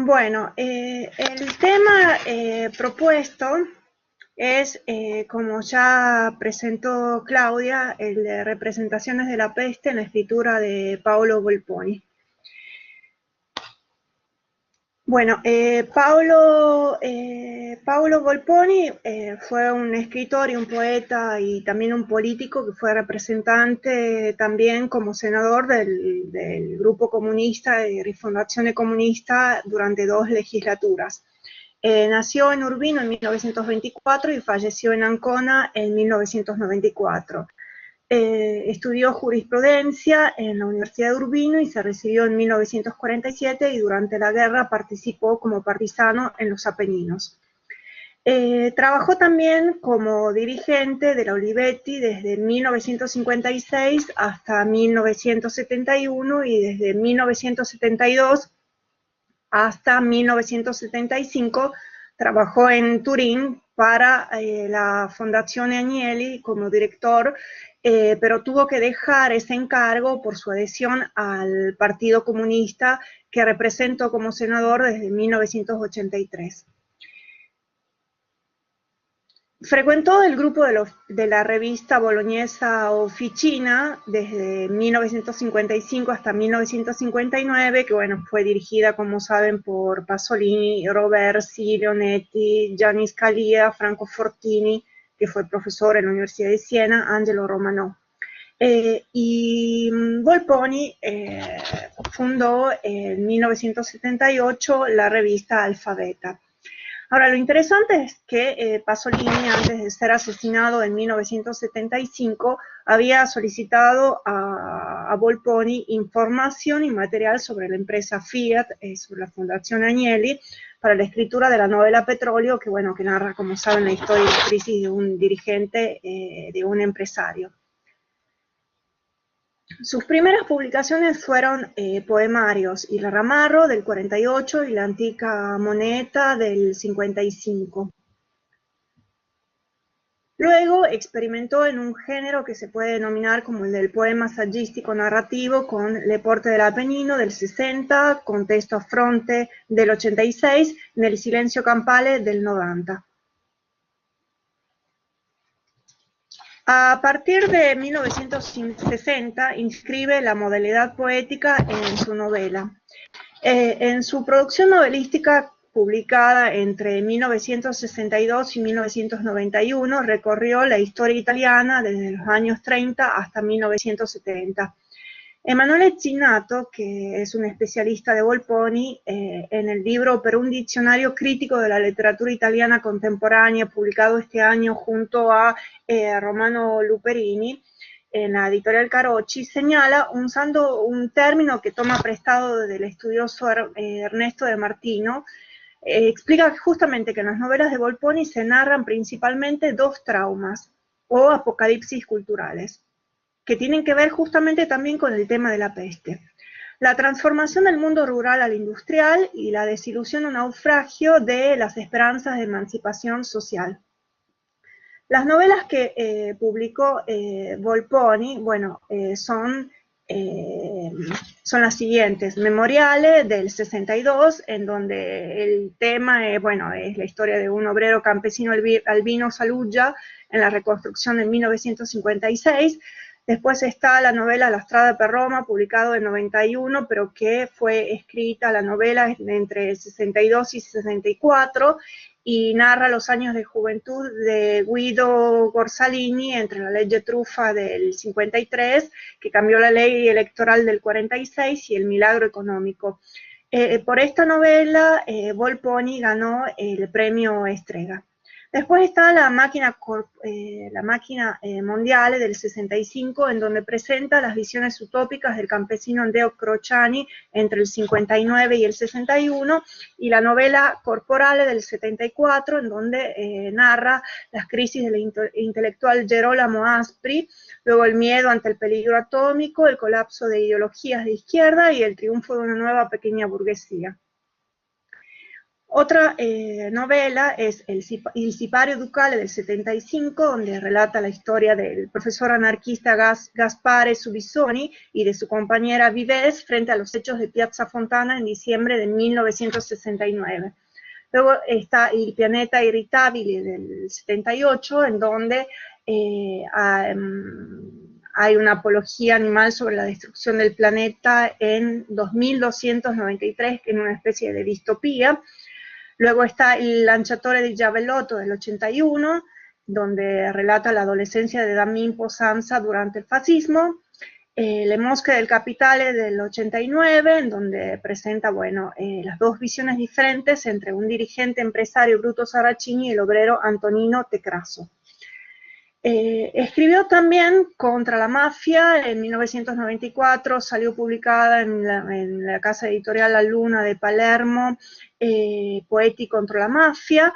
Bueno, el tema propuesto es, como ya presentó Claudia, el de representaciones de la peste en la escritura de Paolo Volponi. Bueno, Paolo Volponi fue un escritor y un poeta y también un político que fue representante también como senador del Grupo Comunista de Rifondazione Comunista durante 2 legislaturas. Nació en Urbino en 1924 y falleció en Ancona en 1994. Estudió jurisprudencia en la Universidad de Urbino y se recibió en 1947 y durante la guerra participó como partisano en los Apeninos. Trabajó también como dirigente de la Olivetti desde 1956 hasta 1971 y desde 1972 hasta 1975 trabajó en Turín para la Fondazione Agnelli como director, pero tuvo que dejar ese encargo por su adhesión al Partido Comunista que representó como senador desde 1983. Frecuentó el grupo de la revista boloñesa Officina desde 1955 hasta 1959, que bueno, fue dirigida, como saben, por Pasolini, Roversi, Leonetti, Gianni Scalia, Franco Fortini, que fue profesor en la Universidad de Siena, Angelo Romanò. Y Volponi fundó en 1978 la revista Alfabeta. Ahora, lo interesante es que Pasolini, antes de ser asesinado en 1975, había solicitado a Volponi información y material sobre la empresa Fiat, sobre la Fundación Agnelli, para la escritura de la novela Petróleo, que, bueno, que narra, como saben, la historia y la crisis de un dirigente, de un empresario. Sus primeras publicaciones fueron poemarios Il Ramarro del 48 y La Antica Moneta del 55. Luego experimentó en un género que se puede denominar como el del poema sagístico narrativo con Le Porte dell'Apennino del 60, con Testo a Fronte del 86, Nel Silenzio Campale del 90. A partir de 1960 inscribe la modalidad poética en su novela. En su producción novelística publicada entre 1962 y 1991, recorrió la historia italiana desde los años 30 hasta 1970. Emanuele Cinnato, que es un especialista de Volponi, en el libro Per un dizionario crítico de la literatura italiana contemporánea, publicado este año junto a Romano Luperini, en la editorial Carocci, señala usando un término que toma prestado del estudioso Ernesto de Martino, explica justamente que en las novelas de Volponi se narran principalmente 2 traumas o apocalipsis culturales, que tienen que ver justamente también con el tema de la peste. La transformación del mundo rural al industrial y la desilusión o naufragio de las esperanzas de emancipación social. Las novelas que publicó Volponi, bueno, son las siguientes. Memoriale del 62, en donde el tema, bueno, es la historia de un obrero campesino Albino Saluggia en la reconstrucción de 1956. Después está la novela La strada per Roma, publicado en 91, pero que fue escrita la novela entre 62 y 64, y narra los años de juventud de Guido Gorsalini entre la legge Truffa del 53, que cambió la ley electoral del 46, y el milagro económico. Por esta novela, Volponi ganó el premio Estrega. Después está la máquina mondiale del 65, en donde presenta las visiones utópicas del campesino Andrea Crociani entre el 59 y el 61, y la novela Corporale del 74, en donde narra las crisis del intelectual Gerolamo Aspri, luego el miedo ante el peligro atómico, el colapso de ideologías de izquierda y el triunfo de una nueva pequeña burguesía. Otra novela es Il Sipario Ducale del 75, donde relata la historia del profesor anarquista Gaspare Subissoni y de su compañera Vives frente a los hechos de Piazza Fontana en diciembre de 1969. Luego está Il Pianeta Irritabile del 78, en donde hay una apología animal sobre la destrucción del planeta en 2293, que es una especie de distopía. Luego está Il Lanciatore di Giavellotto del 81, donde relata la adolescencia de Damin Posanza durante el fascismo. Le Mosche del Capitale del 89, en donde presenta, bueno, las dos visiones diferentes entre un dirigente empresario, Bruto Saracini, y el obrero Antonino Tecraso. Escribió también Contra la Mafia, en 1994 salió publicada en la casa editorial La Luna de Palermo, Poeti contra la Mafia,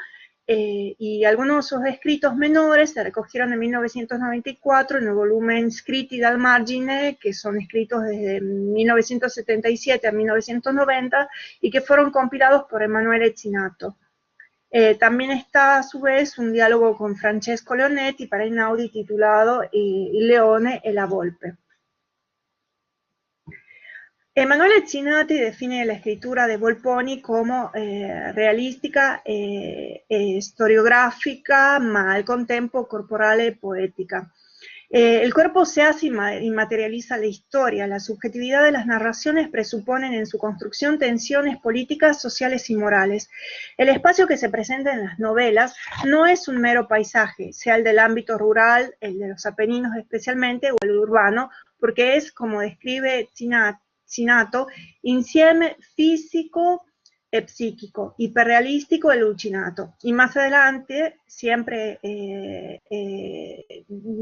y algunos de sus escritos menores se recogieron en 1994 en el volumen Scritti dal Margine, que son escritos desde 1977 a 1990 y que fueron compilados por Emanuele Encinato. También está a su vez un diálogo con Francesco Leonetti para Einaudi titulado Il Leone e la Volpe. Emanuele Encinato define la escritura de Volponi como realistica e storiografica, ma al contempo corporale e poética. El cuerpo se hace y materializa la historia. La subjetividad de las narraciones presuponen en su construcción tensiones políticas, sociales y morales. El espacio que se presenta en las novelas no es un mero paisaje, sea el del ámbito rural, el de los Apeninos especialmente, o el urbano, porque es, como describe Encinato, insieme físico e psíquico, hiperrealistico e allucinato. Y más adelante, siempre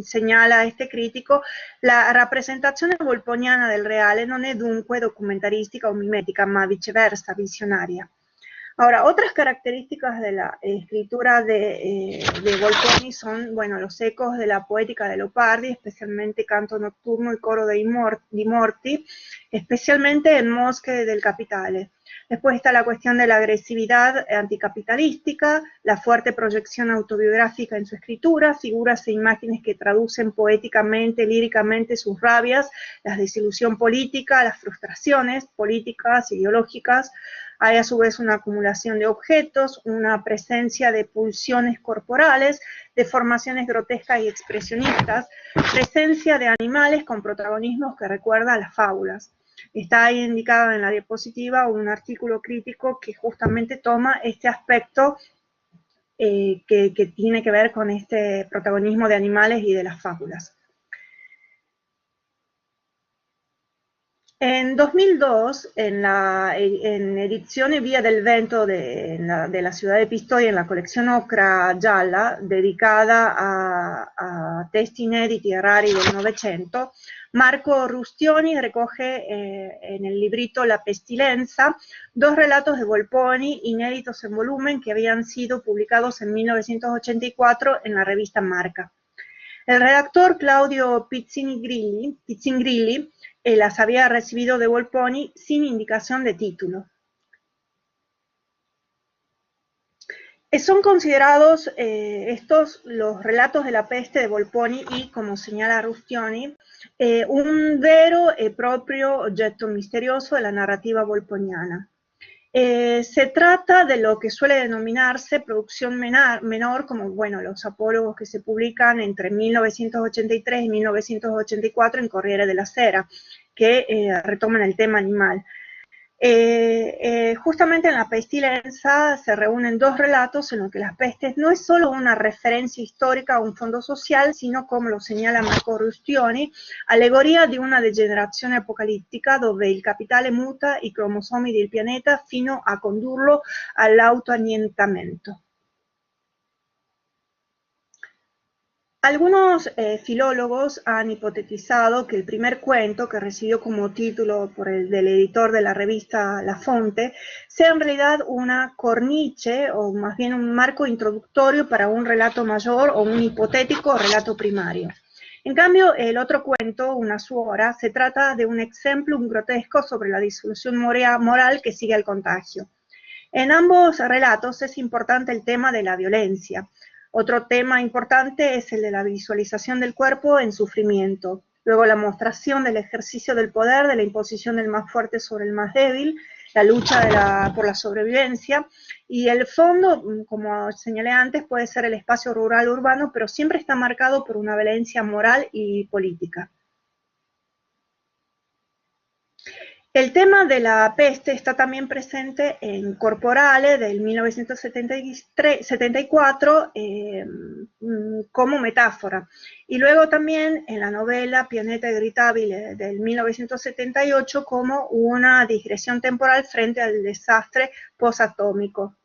segnala este critico, la rappresentazione volponiana del reale non è dunque documentaristica o mimetica, ma viceversa, visionaria. Ahora, otras características de la escritura de Volponi son, bueno, los ecos de la poética de Leopardi, especialmente Canto Nocturno y Coro di Morti, especialmente en Mosche del Capitale. Después está la cuestión de la agresividad anticapitalística, la fuerte proyección autobiográfica en su escritura, figuras e imágenes que traducen poéticamente, líricamente sus rabias, la desilusión política, las frustraciones políticas, ideológicas. Hay a su vez una acumulación de objetos, una presencia de pulsiones corporales, deformaciones grotescas y expresionistas, presencia de animales con protagonismos que recuerda a las fábulas. Está ahí indicado en la diapositiva un artículo crítico que justamente toma este aspecto que tiene que ver con este protagonismo de animales y de las fábulas. En 2002, en Edizione Via del Vento de la ciudad de Pistoia, en la colección Ocra Gialla, dedicada a testi inediti e rari del Novecento, Marco Rustioni recoge en el librito La Pestilenza dos relatos de Volponi inéditos en volumen que habían sido publicados en 1984 en la revista Marca. El redactor Claudio Pizzingrilli las había recibido de Volponi sin indicación de título. Son considerados estos los relatos de la peste de Volponi y, como señala Rustioni, un vero e proprio oggetto misterioso de la narrativa volponiana. Se trata de lo que suele denominarse producción menor, como, bueno, los apólogos que se publican entre 1983 y 1984 en Corriere della Sera, que retoman el tema animal. Justamente en La Pestilenza se reúnen dos relatos en los que las pestes no es solo una referencia histórica o un fondo social, sino, como lo señala Marco Rustioni, allegoria di una degenerazione apocalittica dove il capitale muta i cromosomi del pianeta fino a condurlo all'autoannientamento. Algunos filólogos han hipotetizado que el primer cuento, que recibió como título por del editor de la revista La Fonte, sea en realidad una cornice, o más bien un marco introductorio para un relato mayor o un hipotético relato primario. En cambio, el otro cuento, Una suora, se trata de un exemplum grotesco sobre la disfunción moral que sigue al contagio. En ambos relatos es importante el tema de la violencia. Otro tema importante es el de la visualización del cuerpo en sufrimiento. Luego la mostración del ejercicio del poder, de la imposición del más fuerte sobre el más débil, la lucha por la sobrevivencia. Y el fondo, como señalé antes, puede ser el espacio rural urbano, pero siempre está marcado por una violencia moral y política. El tema de la peste está también presente en Corporale del 1974 como metáfora. Y luego también en la novela Pianeta Irritabile del 1978 como una digresión temporal frente al desastre posatómico.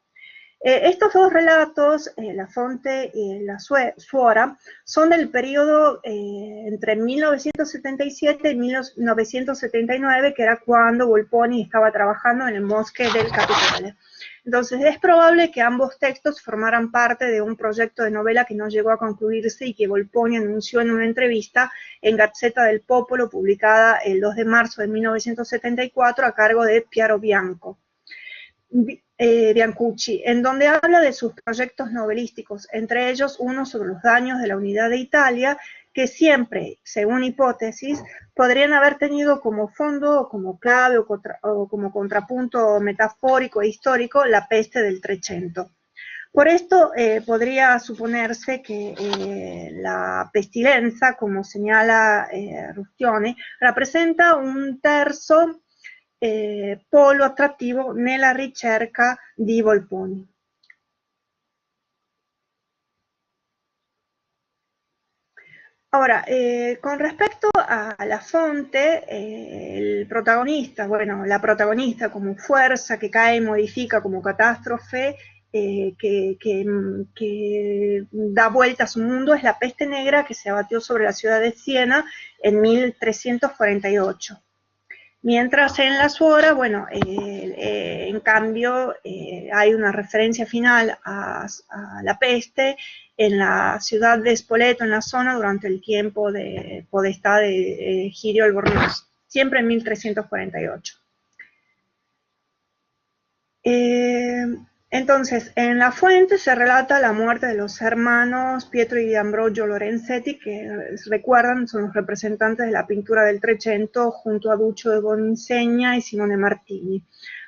Estos dos relatos, La Fonte y La Suora, son del periodo entre 1977 y 1979, que era cuando Volponi estaba trabajando en el Bosque del Capitale. Entonces es probable que ambos textos formaran parte de un proyecto de novela que no llegó a concluirse y que Volponi anunció en una entrevista en Gazzetta del Popolo, publicada el 2 de marzo de 1974 a cargo de Piero Biancucci, en donde habla de sus proyectos novelísticos, entre ellos uno sobre los daños de la unidad de Italia, que siempre, según hipótesis, podrían haber tenido como fondo, o como clave, o como contrapunto metafórico e histórico, la peste del Trecento. Por esto podría suponerse que la pestilenza, como señala Rustioni, rappresenta un terzo polo attrattivo nella ricerca di Volponi. Ahora, con respecto a La Fonte, el protagonista, bueno, la protagonista como fuerza que cae y modifica, como catástrofe, que da vuelta a su mundo, es la peste negra que se abatió sobre la ciudad de Siena en 1348. Mientras en La Suora, bueno, en cambio, hay una referencia final a la peste en la ciudad de Spoleto, en la zona, durante el tiempo de podestad de Girio Albornoz, siempre en 1348. Entonces, en La Fuente se relata la muerte de los hermanos Pietro y Ambrogio Lorenzetti, que recuerdan, son los representantes de la pintura del Trecento, junto a Duccio de Boninsegna y Simone Martini.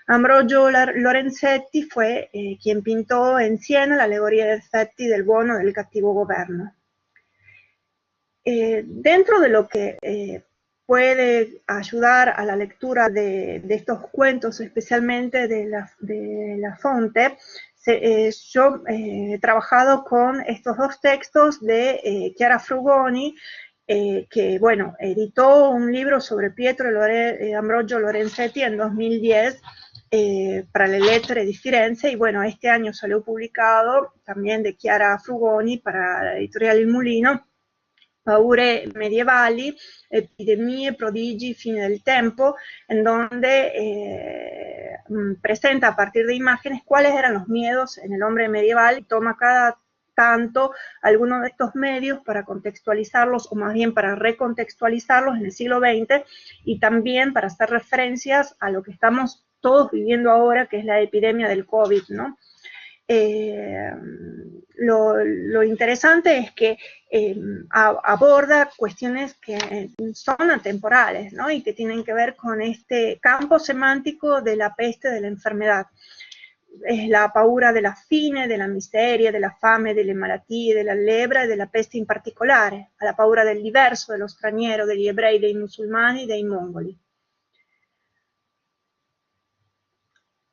Ambrogio Lorenzetti fue quien pintó en Siena la alegoría de Zetti del buono del cattivo governo. Dentro de lo que puede ayudar a la lectura de estos cuentos, especialmente de la Fonte, yo he trabajado con estos dos textos de Chiara Frugoni, que, bueno, editó un libro sobre Pietro Ambrogio Lorenzetti en 2010, para le Lettere di Firenze, y bueno, este año salió publicado también de Chiara Frugoni para la editorial Il Mulino, Paure medievali, epidemie, prodigi, fine del tempo, en donde presenta a partir de imágenes cuáles eran los miedos en el hombre medieval y toma cada tanto algunos de estos medios para contextualizarlos, o más bien para recontextualizarlos en el siglo XX, y también para hacer referencias a lo que estamos todos viviendo ahora, que es la epidemia del COVID, ¿no? Lo interesante es que aborda cuestiones que son atemporales, ¿no? Y que tienen que ver con este campo semántico de la peste, de la enfermedad. Es la paura della fine, della miseria, della fame, delle malattie, della lebbra e della peste in particolare, a la paura del diverso, dello straniero, degli ebrei, dei musulmani, dei mongoli.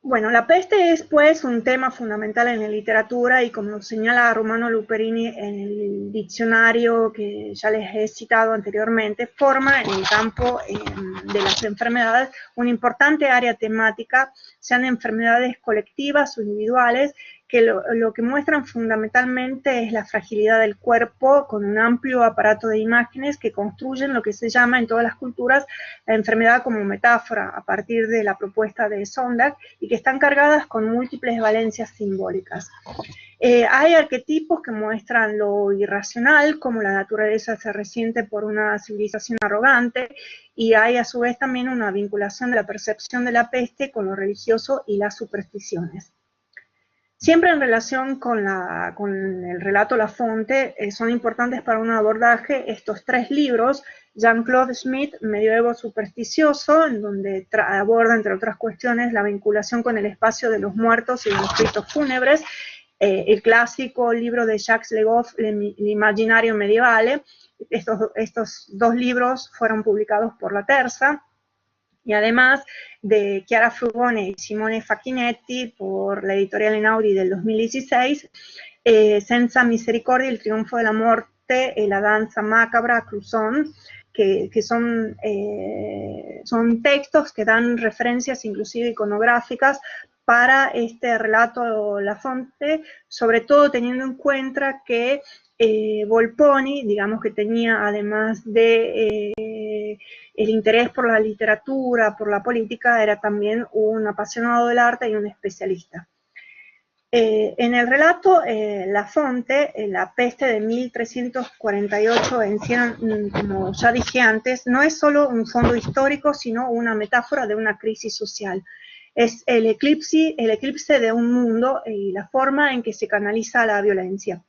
Bueno, la peste es pues un tema fundamental en la literatura, y como señala Romano Luperini en el diccionario que ya les he citado anteriormente, forma en el campo de las enfermedades una importante área temática, sean enfermedades colectivas o individuales, que lo que muestran fundamentalmente es la fragilidad del cuerpo, con un amplio aparato de imágenes que construyen lo que se llama en todas las culturas la enfermedad como metáfora, a partir de la propuesta de Sondag, y que están cargadas con múltiples valencias simbólicas. Hay arquetipos que muestran lo irracional, como la naturaleza se resiente por una civilización arrogante, y hay a su vez también una vinculación de la percepción de la peste con lo religioso y las supersticiones. Siempre en relación con el relato La Fonte, son importantes para un abordaje estos tres libros: Jean-Claude Schmitt, Medioevo supersticioso, en donde aborda, entre otras cuestiones, la vinculación con el espacio de los muertos y de los ritos fúnebres; el clásico libro de Jacques Le Goff, L'Immaginario Medievale. Estos dos libros fueron publicados por La Terza, y además de Chiara Frugone y Simone Facchinetti por la editorial Einaudi del 2016, Senza Misericordia, El triunfo de la muerte, La danza macabra, Cruzón, que son textos que dan referencias inclusive iconográficas para este relato La Fonte, sobre todo teniendo en cuenta que Volponi, digamos que tenía, además de el interés por la literatura, por la política, era también un apasionado del arte y un especialista. En el relato La Fonte, La peste de 1348 en Siena, como ya dije antes, no es solo un fondo histórico, sino una metáfora de una crisis social. Es el eclipse de un mundo y la forma en que se canaliza la violencia.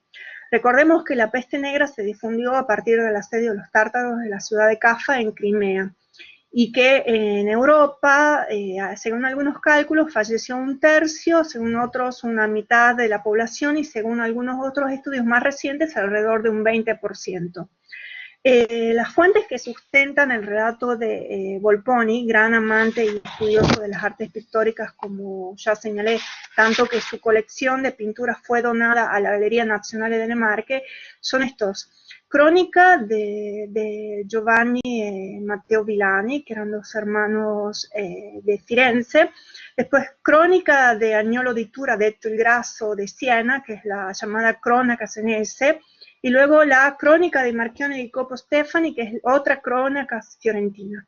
Recordemos que la peste negra se difundió a partir del asedio de los tártaros de la ciudad de Cafa en Crimea, y que en Europa, según algunos cálculos, falleció un tercio, según otros una mitad de la población, y según algunos otros estudios más recientes, alrededor de un 20%. Las fuentes que sustentan el relato de Volponi, gran amante y estudioso de las artes pictóricas, como ya señalé, tanto que su colección de pinturas fue donada a la Galería Nazionale delle Marche, son estos: Crónica de Giovanni y Matteo Villani, que eran dos hermanos de Firenze; después Crónica de Agnolo di Tura, detto il Grasso, de Siena, que es la llamada Cronaca senese; y luego la Crónica de Marchione di Copo Stefani, que es otra crónica fiorentina.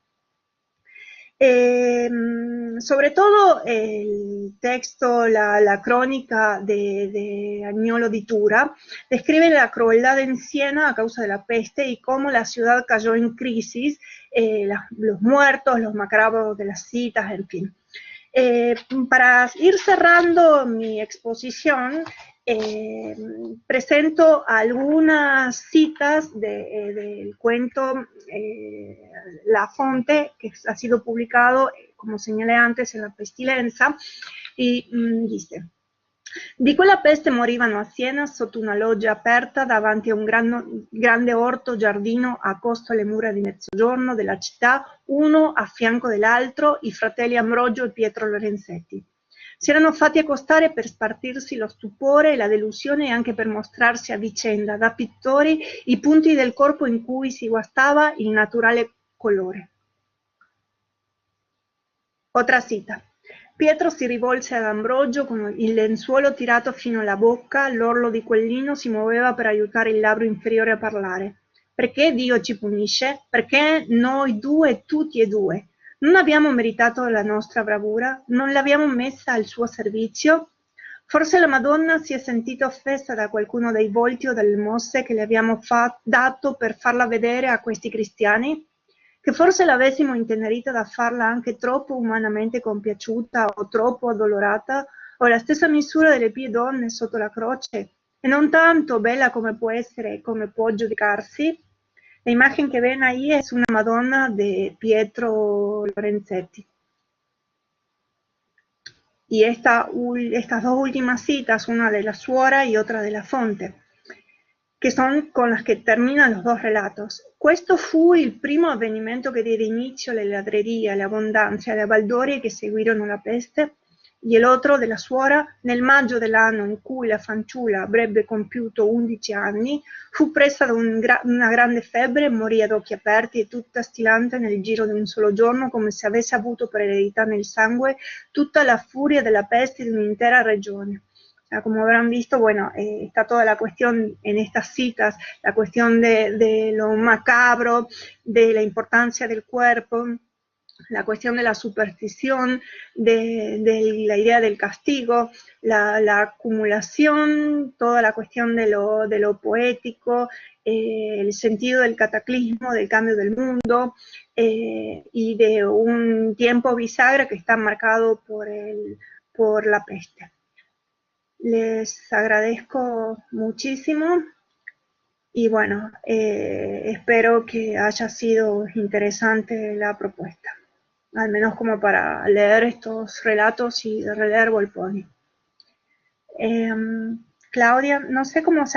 Sobre todo el texto, la crónica de Agnolo di Tura, describe la crueldad en Siena a causa de la peste y cómo la ciudad cayó en crisis, los muertos, los macabros de las citas, en fin. Para ir cerrando mi exposición, presento algunas citas del cuento La Fonte, que ha sido publicado, como señalé antes, en La Pestilenza, y dice: di quella peste morivano a Siena sotto una loggia aperta davanti a un grande orto giardino a costo alle mura di mezzogiorno della città, uno a fianco dell'altro, i fratelli Ambrogio e Pietro Lorenzetti. Si erano fatti accostare per spartirsi lo stupore e la delusione, e anche per mostrarsi a vicenda, da pittori, i punti del corpo in cui si guastava il naturale colore. Otra cita. Pietro si rivolse ad Ambrogio con il lenzuolo tirato fino alla bocca, l'orlo di quel lino si muoveva per aiutare il labbro inferiore a parlare. Perché Dio ci punisce? Perché noi due, tutti e due? Non abbiamo meritato la nostra bravura? Non l'abbiamo messa al suo servizio? Forse la Madonna si è sentita offesa da qualcuno dei volti o dalle mosse che le abbiamo dato per farla vedere a questi cristiani? Che forse l'avessimo intenerita da farla anche troppo umanamente compiaciuta o troppo addolorata, o la stessa misura delle pie donne sotto la croce, e non tanto bella come può essere e come può giudicarsi. La imagen que ven ahí es una Madonna de Pietro Lorenzetti. Y estas dos últimas citas, una de la Suora y otra de La Fonte, che son con las che terminano los dos relatos. Questo fu il primo avvenimento che diede inizio alle ladrerie, alle abbondanze, alle baldorie che seguirono la peste, y el otro della Suora, nel maggio dell'anno in cui la fanciulla avrebbe compiuto 11 anni, fu presa da una grande febbre, morì ad occhi aperti e tutta stilante nel giro di un solo giorno, come se avesse avuto per eredità nel sangue tutta la furia della peste di un'intera regione. Como habrán visto, bueno, está toda la cuestión en estas citas, la cuestión de lo macabro, de la importancia del cuerpo, la cuestión de la superstición, de la idea del castigo, la acumulación, toda la cuestión de lo poético, el sentido del cataclismo, del cambio del mundo, y de un tiempo bisagra que está marcado por la peste. Les agradezco muchísimo y bueno, espero que haya sido interesante la propuesta, al menos como para leer estos relatos y releer Volponi. Claudia, no sé cómo se